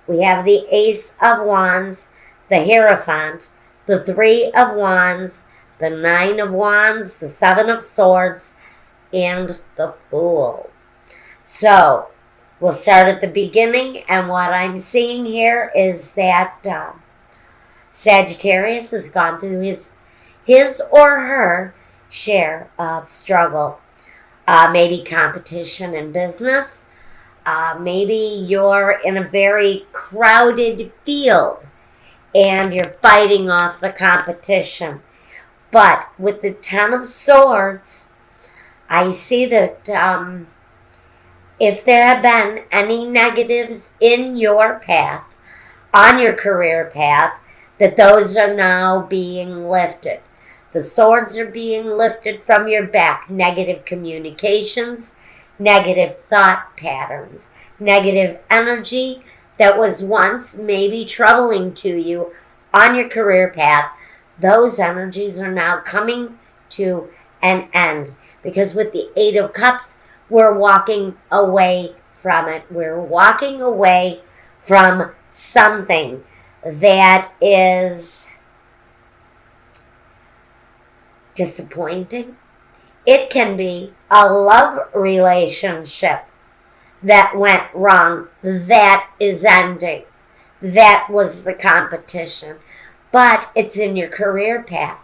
We have the Ace of Wands, the Hierophant, the Three of Wands, the Nine of Wands, the Seven of Swords, and the Fool. So, we'll start at the beginning, and what I'm seeing here is that Sagittarius has gone through his or her share of struggle. Maybe competition in business. Maybe you're in a very crowded field and you're fighting off the competition. But with the Ten of Swords, I see that if there have been any negatives in your path, on your career path, that those are now being lifted. The swords are being lifted from your back. Negative communications, negative thought patterns, negative energy that was once maybe troubling to you on your career path. Those energies are now coming to an end. Because with the Eight of Cups, we're walking away from it. We're walking away from something that is disappointing. It can be a love relationship that went wrong, that is ending. That was the competition. But it's in your career path.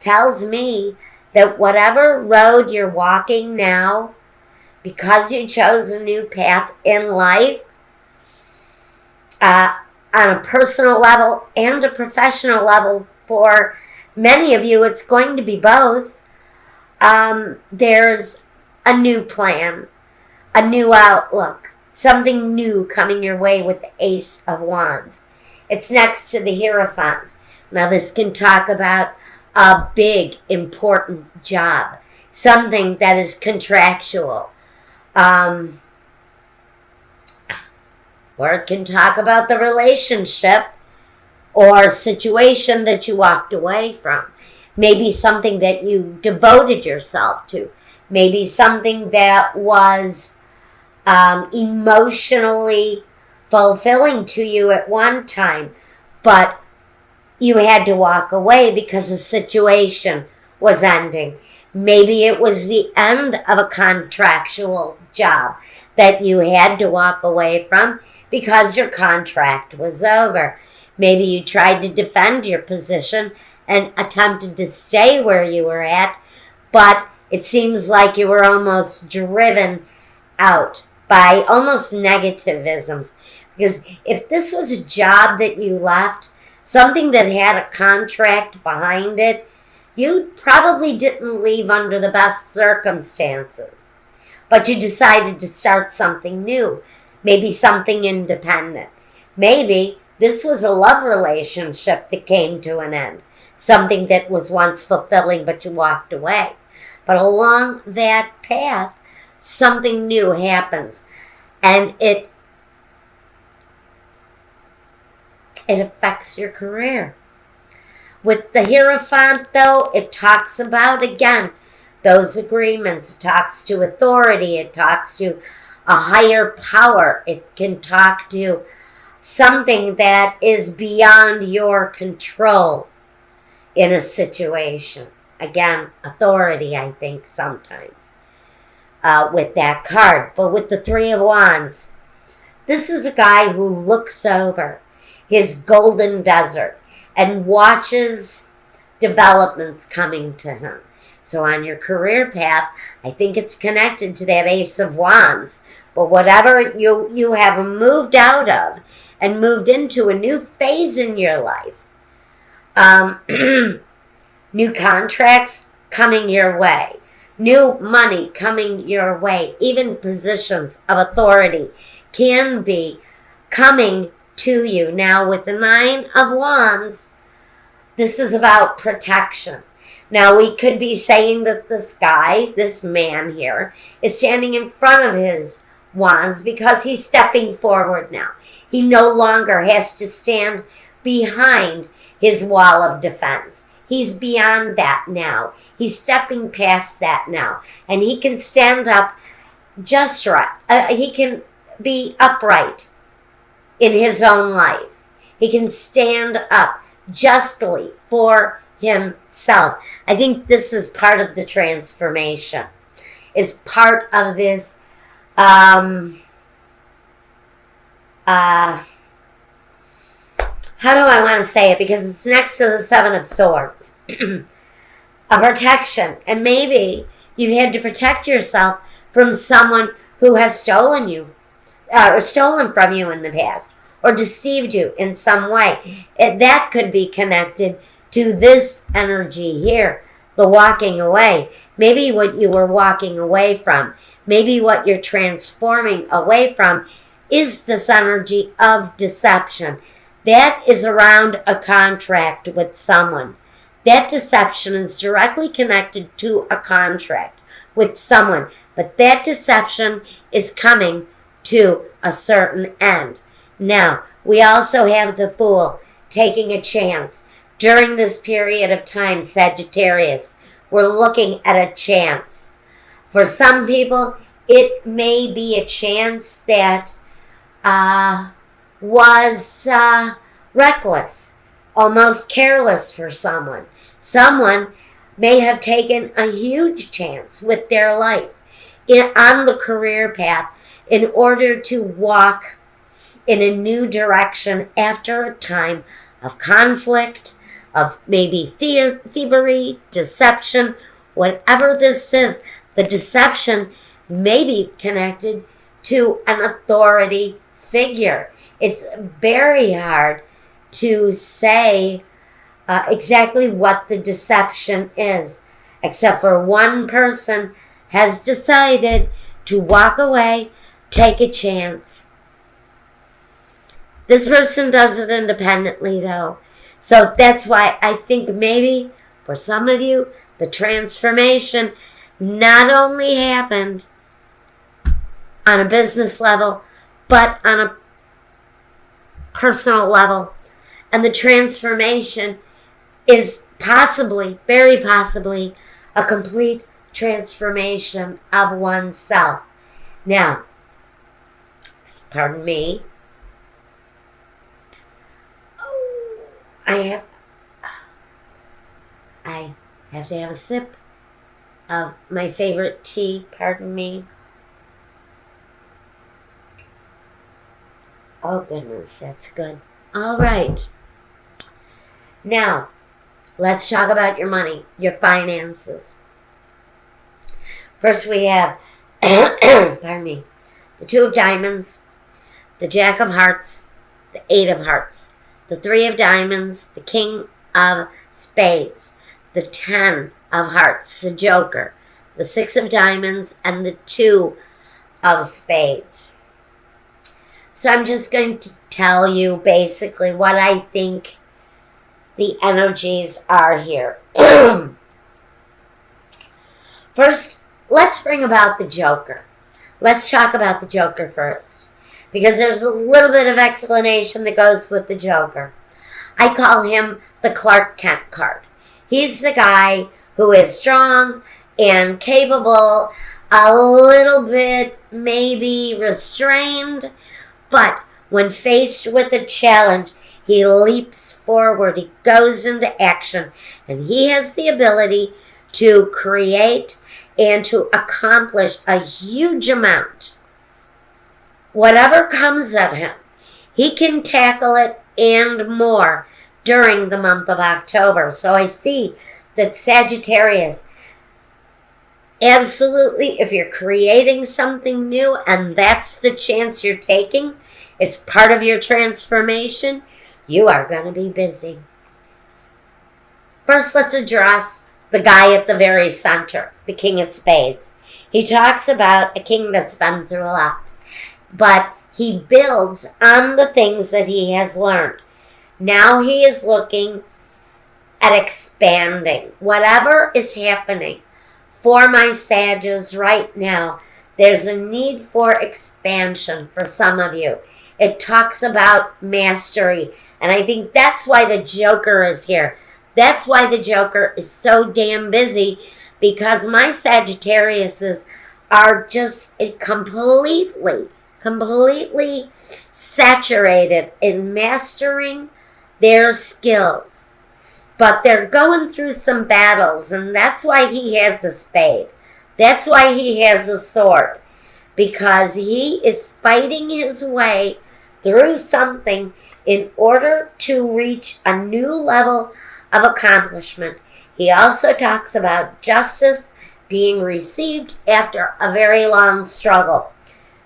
Tells me that whatever road you're walking now, because you chose a new path in life, on a personal level and a professional level, for many of you, it's going to be both. There's a new plan, a new outlook, something new coming your way with the Ace of Wands. It's next to the Hierophant. Now, this can talk about a big, important job, something that is contractual. Or it can talk about the relationship or situation that you walked away from. Maybe something that you devoted yourself to. Maybe something that was emotionally fulfilling to you at one time, but you had to walk away because the situation was ending. Maybe it was the end of a contractual job that you had to walk away from because your contract was over. Maybe you tried to defend your position and attempted to stay where you were at, but it seems like you were almost driven out by almost negativisms. Because if this was a job that you left, something that had a contract behind it, you probably didn't leave under the best circumstances. But you decided to start something new, maybe something independent. Maybe this was a love relationship that came to an end, something that was once fulfilling but you walked away. But along that path, something new happens, and it affects your career. With the Hierophant, though, it talks about, again, those agreements. It talks to authority. It talks to a higher power. It can talk to something that is beyond your control in a situation. Again, authority, I think, sometimes with that card. But with the Three of Wands, this is a guy who looks over his golden desert and watches developments coming to him. So on your career path, I think it's connected to that Ace of Wands. But whatever you have moved out of and moved into a new phase in your life, new contracts coming your way, new money coming your way, even positions of authority can be coming to you. Now with the Nine of Wands, this is about protection. Now we could be saying that this guy, this man here, is standing in front of his wands because he's stepping forward now. He no longer has to stand behind his wall of defense. He's beyond that now. He's stepping past that now. And he can stand up just right. He can be upright in his own life. He can stand up justly for himself. I think this is part of the transformation, is part of this how do I want to say it? Because it's next to the Seven of Swords. A protection. And maybe you've had to protect yourself from someone who has stolen you, or stolen from you in the past, or deceived you in some way. That could be connected to this energy here, the walking away. Maybe what you were walking away from, maybe what you're transforming away from is this energy of deception. That is around a contract with someone. That deception is directly connected to a contract with someone. But that deception is coming to a certain end. Now, we also have the Fool taking a chance. During this period of time, Sagittarius, we're looking at a chance. For some people, it may be a chance that was reckless, almost careless for someone. Someone may have taken a huge chance with their life on the career path in order to walk in a new direction after a time of conflict, of maybe thievery, deception, whatever this is. The deception may be connected to an authority figure. It's very hard to say exactly what the deception is, except for one person has decided to walk away, take a chance. This person does it independently, though. So that's why I think maybe for some of you, the transformation not only happened on a business level, but on a personal level. And the transformation is possibly, very possibly, a complete transformation of oneself. Now, pardon me. I have to have a sip of my favorite tea. Pardon me. Oh, goodness, that's good. All right. Now, let's talk about your money, your finances. First, we have, pardon me, the Two of Diamonds, the Jack of Hearts, the Eight of Hearts, the Three of Diamonds, the King of Spades, the Ten of Hearts, the Joker, the Six of Diamonds, and the Two of Spades. So I'm just going to tell you basically what I think the energies are here. First, let's bring about the Joker. Let's talk about the Joker first, because there's a little bit of explanation that goes with the Joker. I call him the Clark Kent card. He's the guy who is strong and capable, a little bit maybe restrained, but when faced with a challenge, he leaps forward, he goes into action, and he has the ability to create and to accomplish a huge amount. Whatever comes at him, he can tackle it and more during the month of October. So I see that Sagittarius, absolutely, if you're creating something new and that's the chance you're taking, it's part of your transformation, you are going to be busy. First, let's address the guy at the very center, the King of Spades. He talks about a king that's been through a lot, but he builds on the things that he has learned. Now he is looking at expanding. Whatever is happening for my Sages right now, there's a need for expansion for some of you. It talks about mastery, and I think that's why the Joker is here. That's why the Joker is so damn busy, because my Sagittariuses are just completely completely saturated in mastering their skills. But they're going through some battles, and that's why he has a spade. That's why he has a sword. Because he is fighting his way through something in order to reach a new level of accomplishment. He also talks about justice being received after a very long struggle.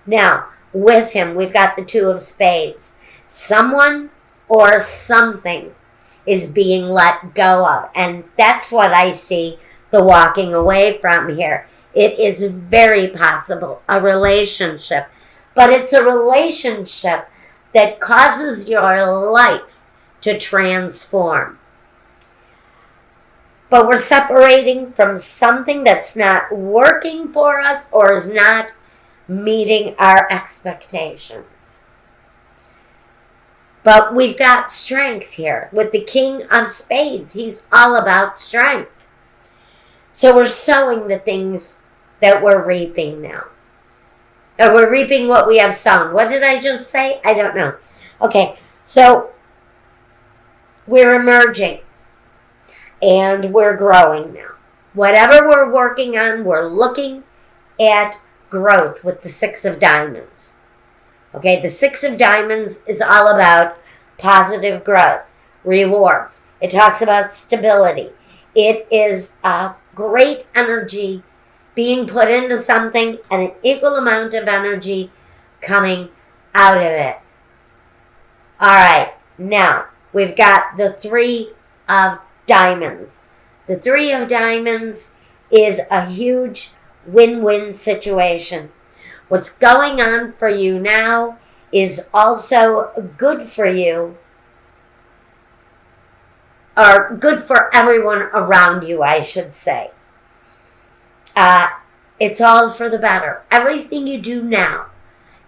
Now, with him, we've got the Two of Spades. Someone or something is being let go of. And that's what I see the walking away from here. It is very possible a relationship. But it's a relationship that causes your life to transform. But we're separating from something that's not working for us or is not meeting our expectations. But we've got strength here. With the King of Spades, he's all about strength. So we're sowing the things that we're reaping now. Or we're reaping what we have sown. What did I just say? I don't know. Okay, so we're emerging. And we're growing now. Whatever we're working on, we're looking at growth with the Six of Diamonds. Okay, the Six of Diamonds is all about positive growth, rewards. It talks about stability. It is a great energy being put into something and an equal amount of energy coming out of it. All right, now we've got the Three of Diamonds. The Three of Diamonds is a huge win-win situation. What's going on for you now is also good for you, or good for everyone around you, I should say. It's all for the better. Everything you do now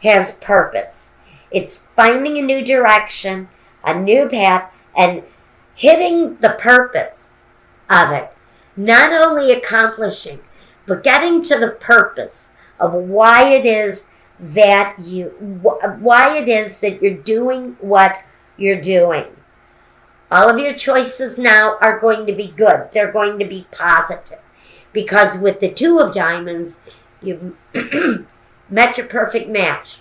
has purpose. It's finding a new direction, a new path, and hitting the purpose of it. Not only accomplishing, but getting to the purpose of why it is that you're doing what you're doing. All of your choices now are going to be good. They're going to be positive. Because with the Two of Diamonds, you've met your perfect match.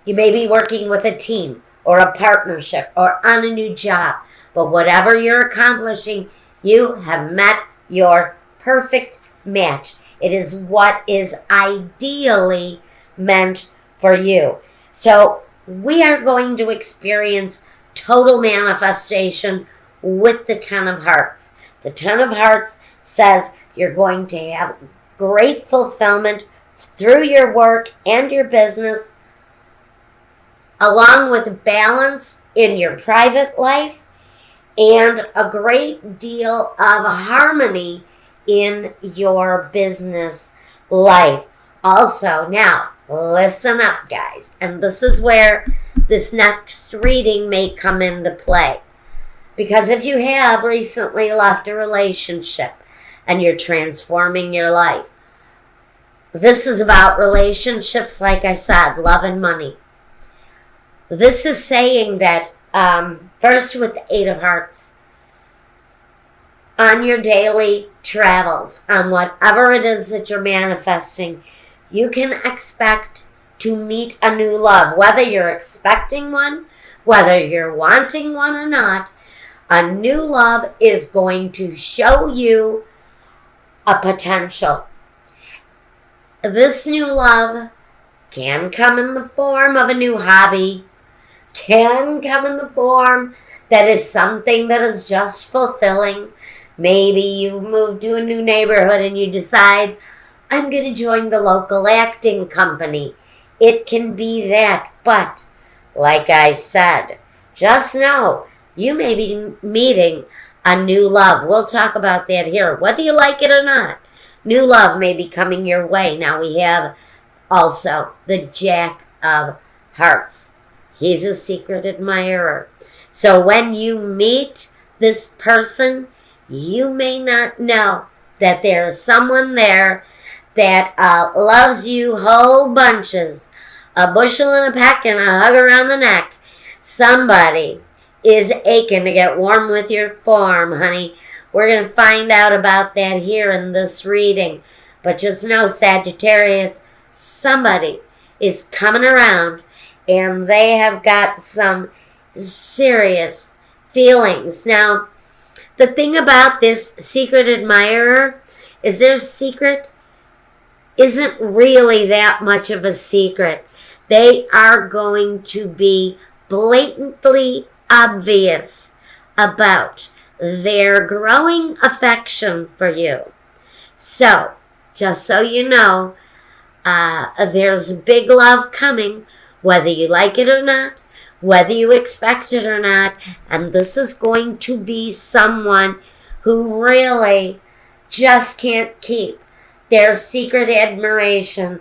You may be working with a team or a partnership or on a new job. But whatever you're accomplishing, you have met your perfect match. It is what is ideally meant for you. So we are going to experience total manifestation with the Ten of Hearts. The Ten of Hearts says you're going to have great fulfillment through your work and your business, along with balance in your private life and a great deal of harmony in your business life. Also, now, listen up, guys. And this is where this next reading may come into play. Because if you have recently left a relationship and you're transforming your life, this is about relationships, like I said, love and money. This is saying that, first with the Eight of Hearts, on your daily travels, on whatever it is that you're manifesting, you can expect to meet a new love. Whether you're expecting one, whether you're wanting one or not, a new love is going to show you a potential. This new love can come in the form of a new hobby, can come in the form that is something that is just fulfilling. Maybe you've moved to a new neighborhood and you decide, I'm going to join the local acting company. It can be that, but like I said, just know you may be meeting a new love. We'll talk about that here, whether you like it or not. New love may be coming your way. Now we have also the Jack of Hearts. He's a secret admirer. So when you meet this person, you may not know that there is someone there that loves you whole bunches a bushel and a peck and a hug around the neck. Somebody is aching to get warm with your form, honey. We're going to find out about that here in this reading. But just know, Sagittarius, somebody is coming around and they have got some serious feelings. Now, the thing about this secret admirer is their secret isn't really that much of a secret. They are going to be blatantly obvious about their growing affection for you. So, just so you know, there's big love coming, whether you like it or not, whether you expect it or not, and this is going to be someone who really just can't keep their secret admiration